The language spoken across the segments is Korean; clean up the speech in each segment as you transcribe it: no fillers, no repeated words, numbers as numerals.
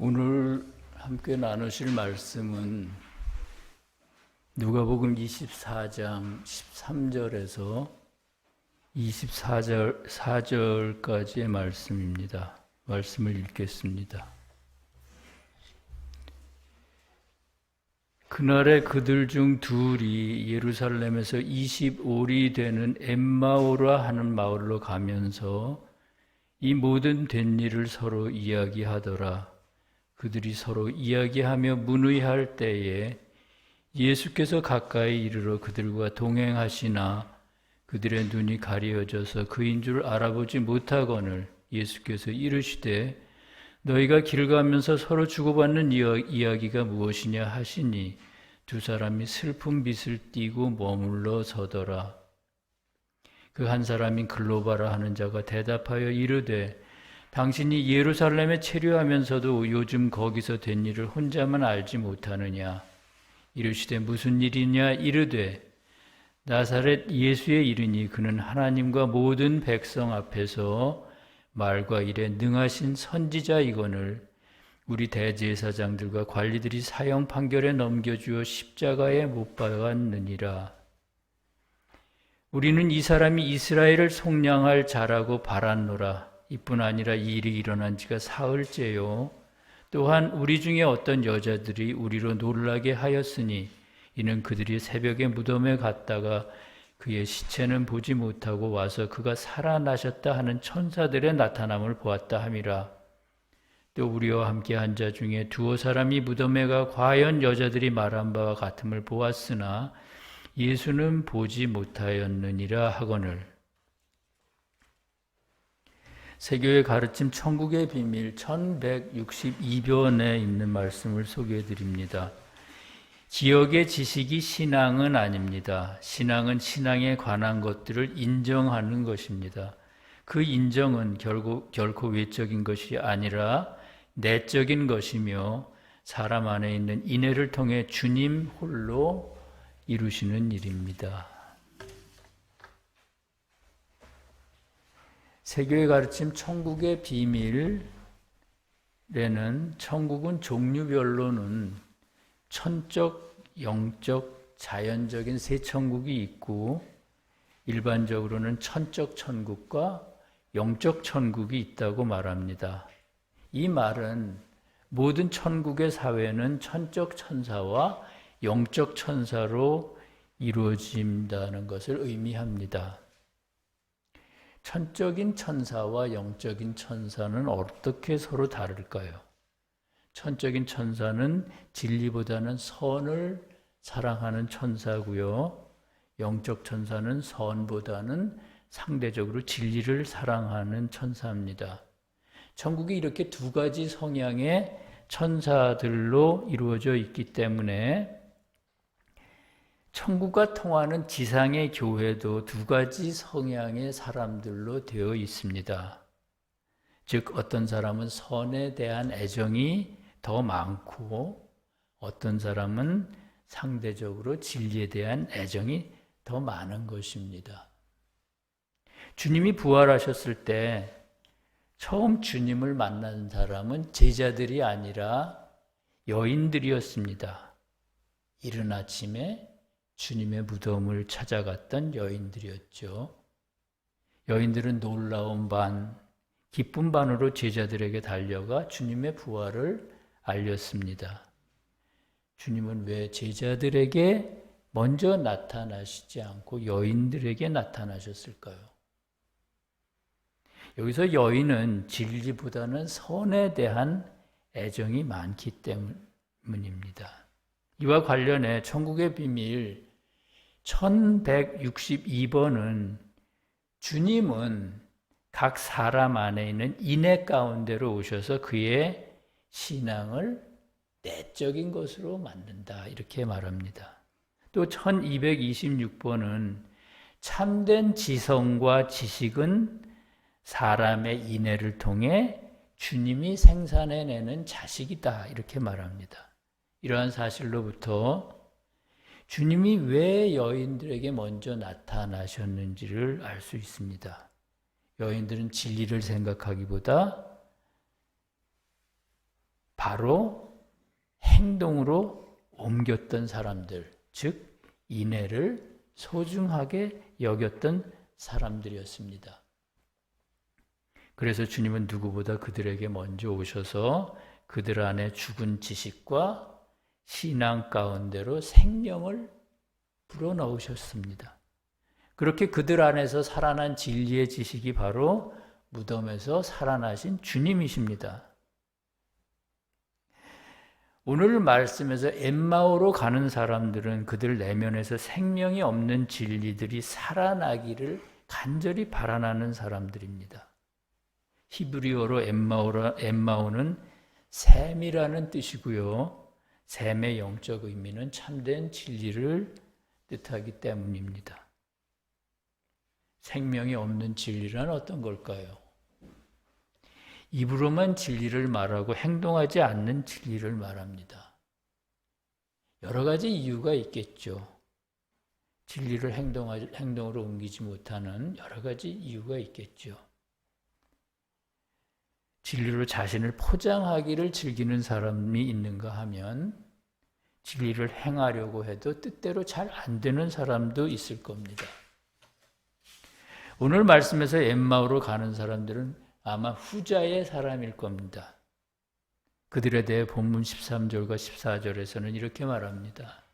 오늘 함께 나누실 말씀은 누가복음 24장 13절에서 4절까지의 말씀입니다. 말씀을 읽겠습니다. 그날에 그들 중 둘이 예루살렘에서 25리 되는 엠마오라 하는 마을로 가면서 이 모든 된 일을 서로 이야기하더라. 그들이 서로 이야기하며 문의할 때에 예수께서 가까이 이르러 그들과 동행하시나 그들의 눈이 가려져서 그인 줄 알아보지 못하거늘 예수께서 이르시되 너희가 길 가면서 서로 주고받는 이야기가 무엇이냐 하시니 두 사람이 슬픈 빛을 띠고 머물러 서더라. 그 한 사람인 글로바라 하는 자가 대답하여 이르되 당신이 예루살렘에 체류하면서도 요즘 거기서 된 일을 혼자만 알지 못하느냐? 이르시되 무슨 일이냐? 이르되 나사렛 예수의 일이니 그는 하나님과 모든 백성 앞에서 말과 일에 능하신 선지자이거늘 우리 대제사장들과 관리들이 사형 판결에 넘겨주어 십자가에 못 박았느니라. 우리는 이 사람이 이스라엘을 속량할 자라고 바랐노라. 이뿐 아니라 이 일이 일어난 지가 사흘째요. 또한 우리 중에 어떤 여자들이 우리로 놀라게 하였으니 이는 그들이 새벽에 무덤에 갔다가 그의 시체는 보지 못하고 와서 그가 살아나셨다 하는 천사들의 나타남을 보았다 함이라. 또 우리와 함께 한 자 중에 두어 사람이 무덤에 가 과연 여자들이 말한 바와 같음을 보았으나 예수는 보지 못하였느니라 하거늘. 세교의 가르침 천국의 비밀 1162번에 있는 말씀을 소개해 드립니다. 지역의 지식이 신앙은 아닙니다. 신앙은 신앙에 관한 것들을 인정하는 것입니다. 그 인정은 결코 외적인 것이 아니라 내적인 것이며 사람 안에 있는 인애를 통해 주님 홀로 이루시는 일입니다. 세교의 가르침 천국의 비밀에는 천국은 종류별로는 천적, 영적, 자연적인 세 천국이 있고 일반적으로는 천적 천국과 영적 천국이 있다고 말합니다. 이 말은 모든 천국의 사회는 천적 천사와 영적 천사로 이루어진다는 것을 의미합니다. 천적인 천사와 영적인 천사는 어떻게 서로 다를까요? 천적인 천사는 진리보다는 선을 사랑하는 천사고요. 영적 천사는 선보다는 상대적으로 진리를 사랑하는 천사입니다. 천국이 이렇게 두 가지 성향의 천사들로 이루어져 있기 때문에 천국과 통하는 지상의 교회도 두 가지 성향의 사람들로 되어 있습니다. 즉 어떤 사람은 선에 대한 애정이 더 많고 어떤 사람은 상대적으로 진리에 대한 애정이 더 많은 것입니다. 주님이 부활하셨을 때 처음 주님을 만난 사람은 제자들이 아니라 여인들이었습니다. 이른 아침에 주님의 무덤을 찾아갔던 여인들이었죠. 여인들은 놀라운 반, 기쁜 반으로 제자들에게 달려가 주님의 부활을 알렸습니다. 주님은 왜 제자들에게 먼저 나타나시지 않고 여인들에게 나타나셨을까요? 여기서 여인은 진리보다는 선에 대한 애정이 많기 때문입니다. 이와 관련해 천국의 비밀 1162번은 주님은 각 사람 안에 있는 인애 가운데로 오셔서 그의 신앙을 내적인 것으로 만든다 이렇게 말합니다. 또 1226번은 참된 지성과 지식은 사람의 인애를 통해 주님이 생산해내는 자식이다 이렇게 말합니다. 이러한 사실로부터 주님이 왜 여인들에게 먼저 나타나셨는지를 알 수 있습니다. 여인들은 진리를 생각하기보다 바로 행동으로 옮겼던 사람들, 즉 인애를 소중하게 여겼던 사람들이었습니다. 그래서 주님은 누구보다 그들에게 먼저 오셔서 그들 안에 죽은 지식과 신앙 가운데로 생명을 불어넣으셨습니다. 그렇게 그들 안에서 살아난 진리의 지식이 바로 무덤에서 살아나신 주님이십니다. 오늘 말씀에서 엠마오로 가는 사람들은 그들 내면에서 생명이 없는 진리들이 살아나기를 간절히 바라는 사람들입니다. 히브리어로 엠마오는 샘이라는 뜻이고요. 샘의 영적 의미는 참된 진리를 뜻하기 때문입니다. 생명이 없는 진리란 어떤 걸까요? 입으로만 진리를 말하고 행동하지 않는 진리를 말합니다. 여러 가지 이유가 있겠죠. 진리를 행동으로 옮기지 못하는 여러 가지 이유가 있겠죠. 진리로 자신을 포장하기를 즐기는 사람이 있는가 하면 진리를 행하려고 해도 뜻대로 잘 안 되는 사람도 있을 겁니다. 오늘 말씀에서 엠마오로 가는 사람들은 아마 후자의 사람일 겁니다. 그들에 대해 본문 13절과 14절에서는 이렇게 말합니다.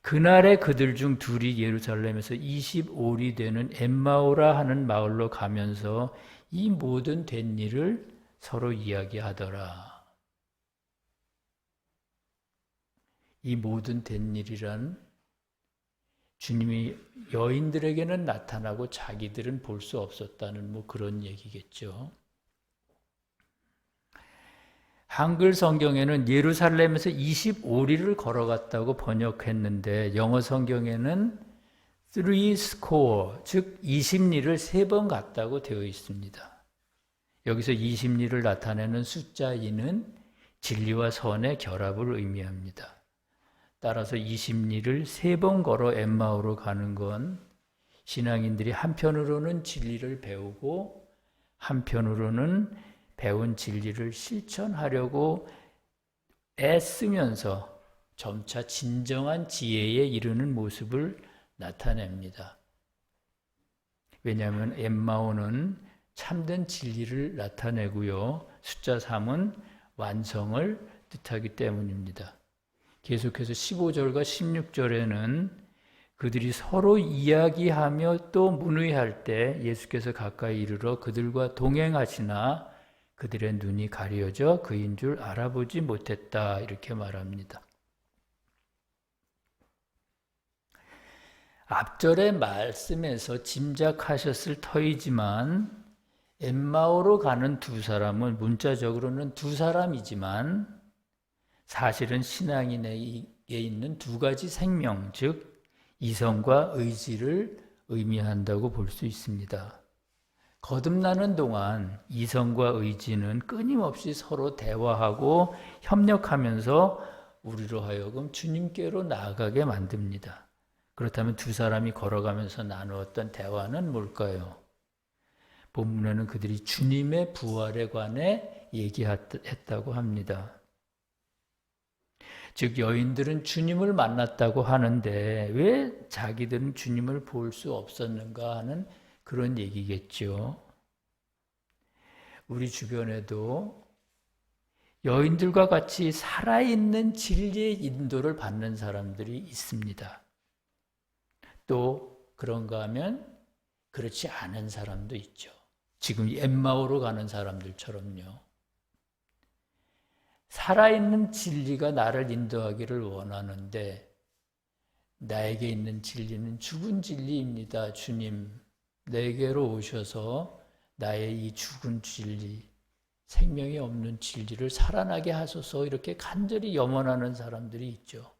그날에 그들 중 둘이 예루살렘에서 25리 되는 엠마오라 하는 마을로 가면서 이 모든 된 일을 서로 이야기하더라. 이 모든 된 일이란 주님이 여인들에게는 나타나고 자기들은 볼 수 없었다는 그런 얘기겠죠. 한글 성경에는 예루살렘에서 25리를 걸어갔다고 번역했는데 영어 성경에는 30 즉 20리를 3번 갔다고 되어 있습니다. 여기서 20리를 나타내는 숫자 2는 진리와 선의 결합을 의미합니다. 따라서 20리를 3번 걸어 엠마오로 가는 건 신앙인들이 한편으로는 진리를 배우고 한편으로는 배운 진리를 실천하려고 애쓰면서 점차 진정한 지혜에 이르는 모습을 나타냅니다. 왜냐하면 엠마오는 참된 진리를 나타내고요. 숫자 3은 완성을 뜻하기 때문입니다. 계속해서 15절과 16절에는 그들이 서로 이야기하며 또 문의할 때 예수께서 가까이 이르러 그들과 동행하시나 그들의 눈이 가려져 그인 줄 알아보지 못했다 이렇게 말합니다. 앞절의 말씀에서 짐작하셨을 터이지만 엠마오로 가는 두 사람은 문자적으로는 두 사람이지만 사실은 신앙인에게 있는 두 가지 생명, 즉 이성과 의지를 의미한다고 볼 수 있습니다. 거듭나는 동안 이성과 의지는 끊임없이 서로 대화하고 협력하면서 우리로 하여금 주님께로 나아가게 만듭니다. 그렇다면 두 사람이 걸어가면서 나누었던 대화는 뭘까요? 본문에는 그들이 주님의 부활에 관해 얘기했다고 합니다. 즉 여인들은 주님을 만났다고 하는데 왜 자기들은 주님을 볼 수 없었는가 하는 그런 얘기겠죠. 우리 주변에도 여인들과 같이 살아있는 진리의 인도를 받는 사람들이 있습니다. 또 그런가 하면 그렇지 않은 사람도 있죠. 지금 엠마오로 가는 사람들처럼요. 살아있는 진리가 나를 인도하기를 원하는데 나에게 있는 진리는 죽은 진리입니다. 주님, 내게로 오셔서 나의 이 죽은 진리, 생명이 없는 진리를 살아나게 하소서 이렇게 간절히 염원하는 사람들이 있죠.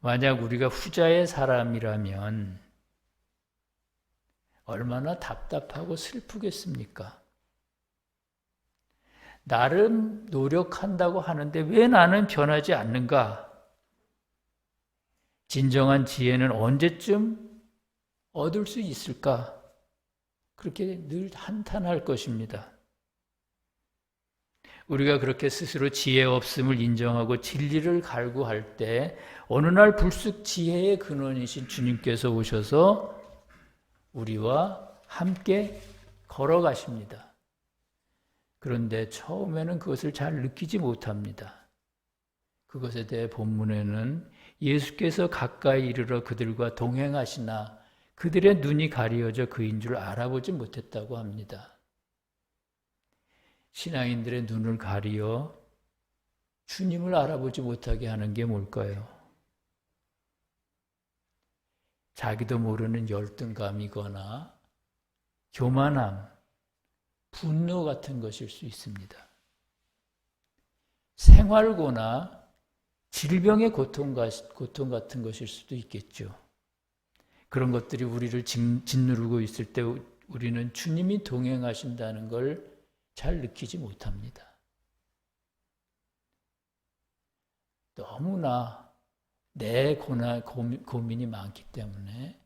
만약 우리가 후자의 사람이라면 얼마나 답답하고 슬프겠습니까? 나름 노력한다고 하는데 왜 나는 변하지 않는가? 진정한 지혜는 언제쯤 얻을 수 있을까? 그렇게 늘 한탄할 것입니다. 우리가 그렇게 스스로 지혜 없음을 인정하고 진리를 갈구할 때 어느 날 불쑥 지혜의 근원이신 주님께서 오셔서 우리와 함께 걸어가십니다. 그런데 처음에는 그것을 잘 느끼지 못합니다. 그것에 대해 본문에는 예수께서 가까이 이르러 그들과 동행하시나 그들의 눈이 가리어져 그인 줄 알아보지 못했다고 합니다. 신앙인들의 눈을 가리어 주님을 알아보지 못하게 하는 게 뭘까요? 자기도 모르는 열등감이거나 교만함, 분노 같은 것일 수 있습니다. 생활고나 질병의 고통 같은 것일 수도 있겠죠. 그런 것들이 우리를 짓누르고 있을 때 우리는 주님이 동행하신다는 걸 잘 느끼지 못합니다. 너무나 내 고민이 많기 때문에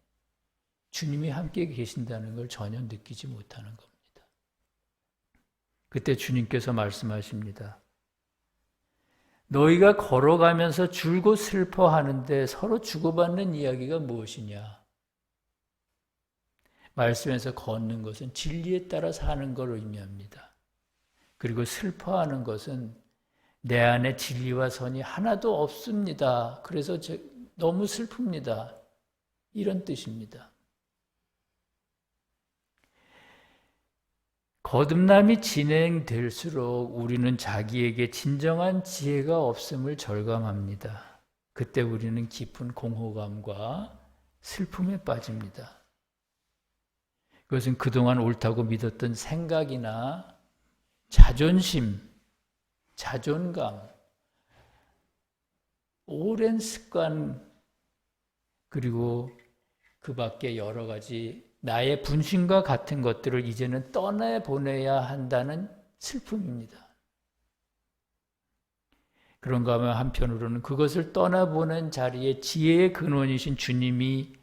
주님이 함께 계신다는 걸 전혀 느끼지 못하는 겁니다. 그때 주님께서 말씀하십니다. 너희가 걸어가면서 줄곧 슬퍼하는데 서로 주고받는 이야기가 무엇이냐? 말씀에서 걷는 것은 진리에 따라 사는 걸 의미합니다. 그리고 슬퍼하는 것은 내 안에 진리와 선이 하나도 없습니다. 그래서 너무 슬픕니다. 이런 뜻입니다. 거듭남이 진행될수록 우리는 자기에게 진정한 지혜가 없음을 절감합니다. 그때 우리는 깊은 공허감과 슬픔에 빠집니다. 그것은 그동안 옳다고 믿었던 생각이나 자존심, 자존감, 오랜 습관, 그리고 그 밖에 여러 가지 나의 분신과 같은 것들을 이제는 떠내보내야 한다는 슬픔입니다. 그런가 하면 한편으로는 그것을 떠나보낸 자리에 지혜의 근원이신 주님이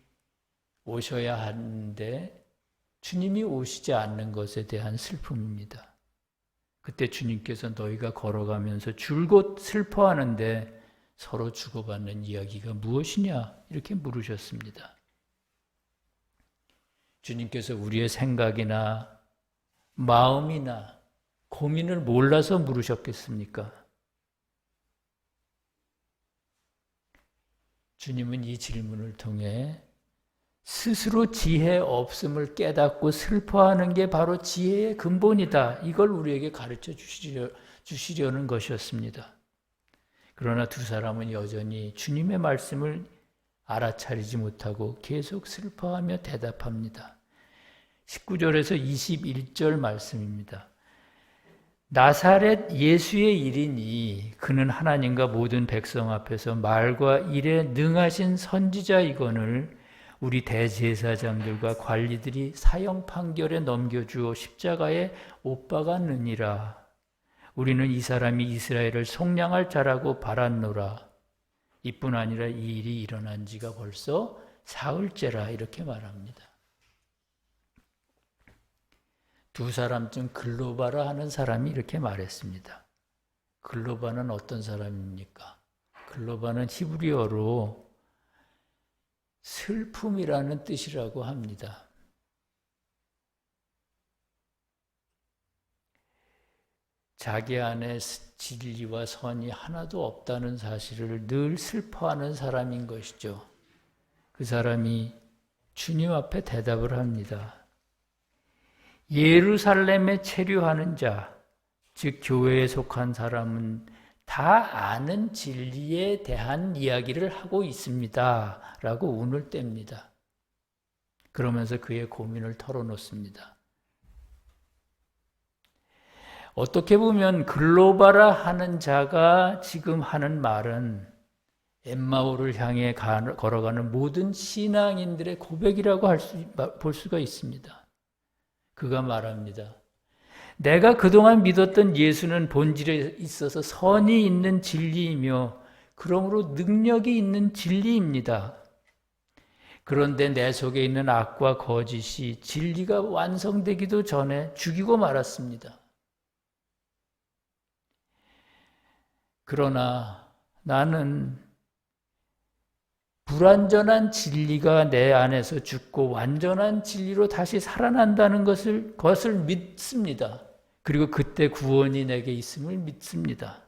오셔야 하는데 주님이 오시지 않는 것에 대한 슬픔입니다. 그때 주님께서 너희가 걸어가면서 줄곧 슬퍼하는데 서로 주고받는 이야기가 무엇이냐? 이렇게 물으셨습니다. 주님께서 우리의 생각이나 마음이나 고민을 몰라서 물으셨겠습니까? 주님은 이 질문을 통해 스스로 지혜 없음을 깨닫고 슬퍼하는 게 바로 지혜의 근본이다. 이걸 우리에게 가르쳐 주시려는 것이었습니다. 그러나 두 사람은 여전히 주님의 말씀을 알아차리지 못하고 계속 슬퍼하며 대답합니다. 19절에서 21절 말씀입니다. 나사렛 예수의 일이니 그는 하나님과 모든 백성 앞에서 말과 일에 능하신 선지자이거늘 우리 대제사장들과 관리들이 사형 판결에 넘겨주어 십자가에 못 박았느니라. 우리는 이 사람이 이스라엘을 속량할 자라고 바랐노라. 이뿐 아니라 이 일이 일어난 지가 벌써 사흘째라. 이렇게 말합니다. 두 사람 중 글로바라 하는 사람이 이렇게 말했습니다. 글로바는 어떤 사람입니까? 글로바는 히브리어로 슬픔이라는 뜻이라고 합니다. 자기 안에 진리와 선이 하나도 없다는 사실을 늘 슬퍼하는 사람인 것이죠. 그 사람이 주님 앞에 대답을 합니다. 예루살렘에 체류하는 자, 즉 교회에 속한 사람은 다 아는 진리에 대한 이야기를 하고 있습니다. 라고 운을 뗍니다. 그러면서 그의 고민을 털어놓습니다. 어떻게 보면 글로바라 하는 자가 지금 하는 말은 엠마오를 향해 걸어가는 모든 신앙인들의 고백이라고 볼 수가 있습니다. 그가 말합니다. 내가 그동안 믿었던 예수는 본질에 있어서 선이 있는 진리이며 그러므로 능력이 있는 진리입니다. 그런데 내 속에 있는 악과 거짓이 진리가 완성되기도 전에 죽이고 말았습니다. 그러나 나는 불완전한 진리가 내 안에서 죽고 완전한 진리로 다시 살아난다는 것을 믿습니다. 그리고 그때 구원이 내게 있음을 믿습니다.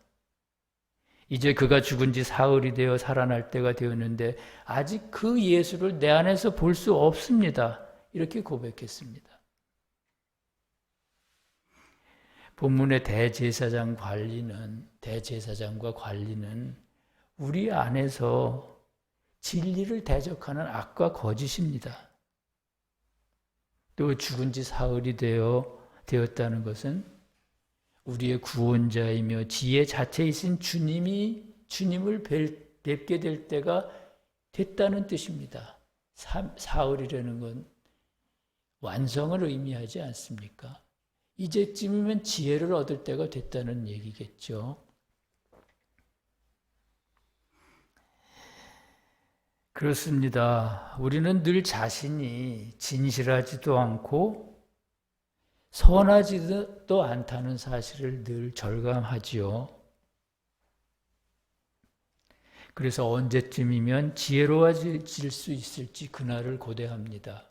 이제 그가 죽은 지 사흘이 되어 살아날 때가 되었는데 아직 그 예수를 내 안에서 볼 수 없습니다. 이렇게 고백했습니다. 본문의 대제사장과 관리는 우리 안에서 진리를 대적하는 악과 거짓입니다. 또 죽은 지 사흘이 되었다는 것은 우리의 구원자이며 지혜 자체이신 주님을 뵙게 될 때가 됐다는 뜻입니다. 사흘이라는 건 완성을 의미하지 않습니까? 이제쯤이면 지혜를 얻을 때가 됐다는 얘기겠죠. 그렇습니다. 우리는 늘 자신이 진실하지도 않고 선하지도 않다는 사실을 늘 절감하지요. 그래서 언제쯤이면 지혜로워질 수 있을지 그날을 고대합니다.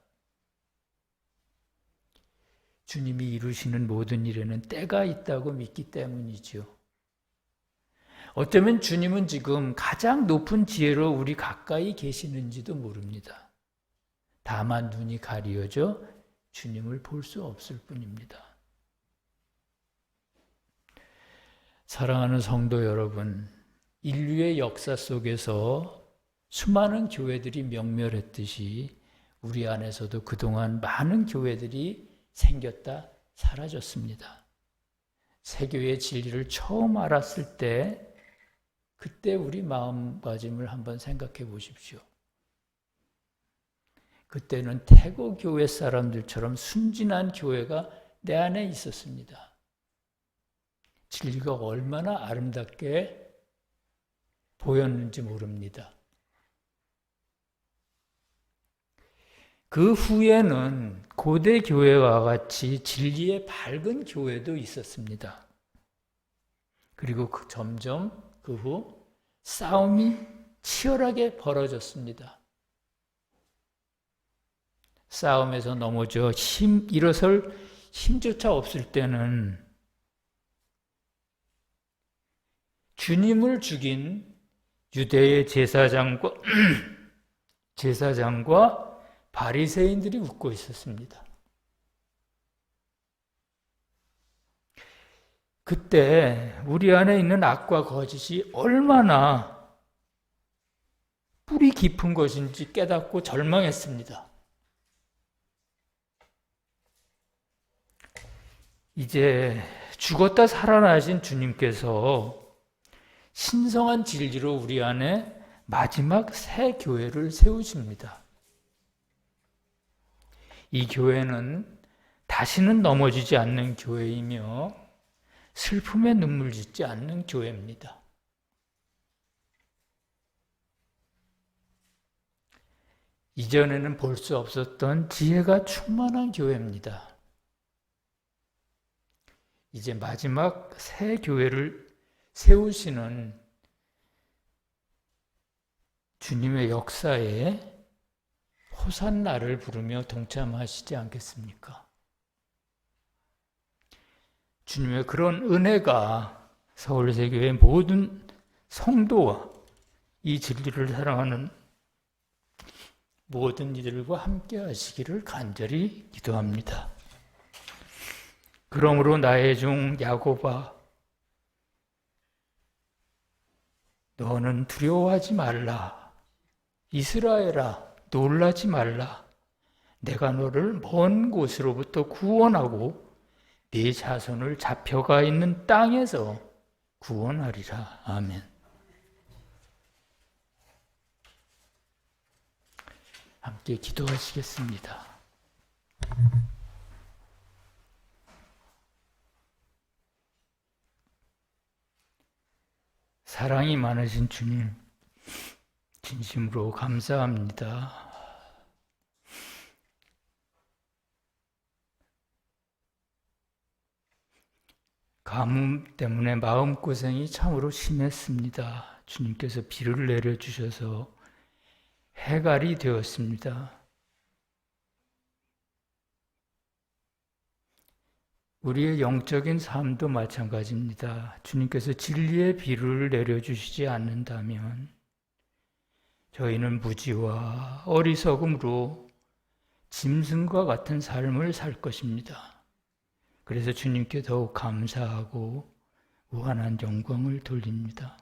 주님이 이루시는 모든 일에는 때가 있다고 믿기 때문이죠. 어쩌면 주님은 지금 가장 높은 지혜로 우리 가까이 계시는지도 모릅니다. 다만 눈이 가리어져 주님을 볼 수 없을 뿐입니다. 사랑하는 성도 여러분, 인류의 역사 속에서 수많은 교회들이 명멸했듯이 우리 안에서도 그동안 많은 교회들이 생겼다 사라졌습니다. 세교의 진리를 처음 알았을 때 그때 우리 마음가짐을 한번 생각해 보십시오. 그때는 태고 교회 사람들처럼 순진한 교회가 내 안에 있었습니다. 진리가 얼마나 아름답게 보였는지 모릅니다. 그 후에는 고대 교회와 같이 진리의 밝은 교회도 있었습니다. 그리고 점점 그 후 싸움이 치열하게 벌어졌습니다. 싸움에서 넘어져 일어설 힘조차 없을 때는 주님을 죽인 유대의 제사장과 바리새인들이 웃고 있었습니다. 그때 우리 안에 있는 악과 거짓이 얼마나 뿌리 깊은 것인지 깨닫고 절망했습니다. 이제 죽었다 살아나신 주님께서 신성한 진리로 우리 안에 마지막 새 교회를 세우십니다. 이 교회는 다시는 넘어지지 않는 교회이며 슬픔에 눈물 짓지 않는 교회입니다. 이전에는 볼 수 없었던 지혜가 충만한 교회입니다. 이제 마지막 새 교회를 세우시는 주님의 역사에 호산나를 부르며 동참하시지 않겠습니까? 주님의 그런 은혜가 서울세교회 모든 성도와 이 진리를 사랑하는 모든 이들과 함께 하시기를 간절히 기도합니다. 그러므로 나의 종 야곱아, 너는 두려워하지 말라. 이스라엘아, 놀라지 말라. 내가 너를 먼 곳으로부터 구원하고 네 자손을 잡혀가 있는 땅에서 구원하리라. 아멘. 함께 기도하시겠습니다. 사랑이 많으신 주님, 진심으로 감사합니다. 가뭄 때문에 마음고생이 참으로 심했습니다. 주님께서 비를 내려주셔서 해갈이 되었습니다. 우리의 영적인 삶도 마찬가지입니다. 주님께서 진리의 비를 내려주시지 않는다면 저희는 무지와 어리석음으로 짐승과 같은 삶을 살 것입니다. 그래서 주님께 더욱 감사하고 무한한 영광을 돌립니다.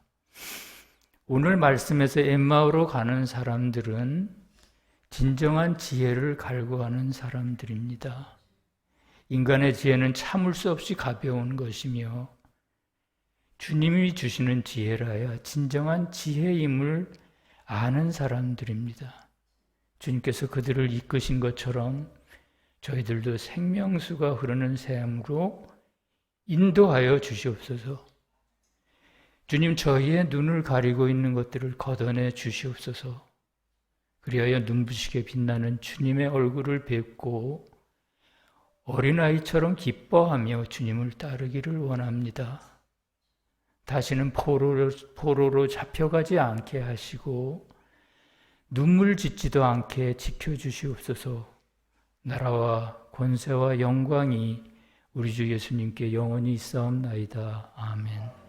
오늘 말씀에서 엠마오로 가는 사람들은 진정한 지혜를 갈구하는 사람들입니다. 인간의 지혜는 참을 수 없이 가벼운 것이며 주님이 주시는 지혜라야 진정한 지혜임을 아는 사람들입니다. 주님께서 그들을 이끄신 것처럼 저희들도 생명수가 흐르는 샘으로 인도하여 주시옵소서. 주님, 저희의 눈을 가리고 있는 것들을 걷어내 주시옵소서. 그리하여 눈부시게 빛나는 주님의 얼굴을 뵙고 어린아이처럼 기뻐하며 주님을 따르기를 원합니다. 다시는 포로로 잡혀가지 않게 하시고 눈물 짓지도 않게 지켜주시옵소서. 나라와 권세와 영광이 우리 주 예수님께 영원히 있사옵나이다. 아멘.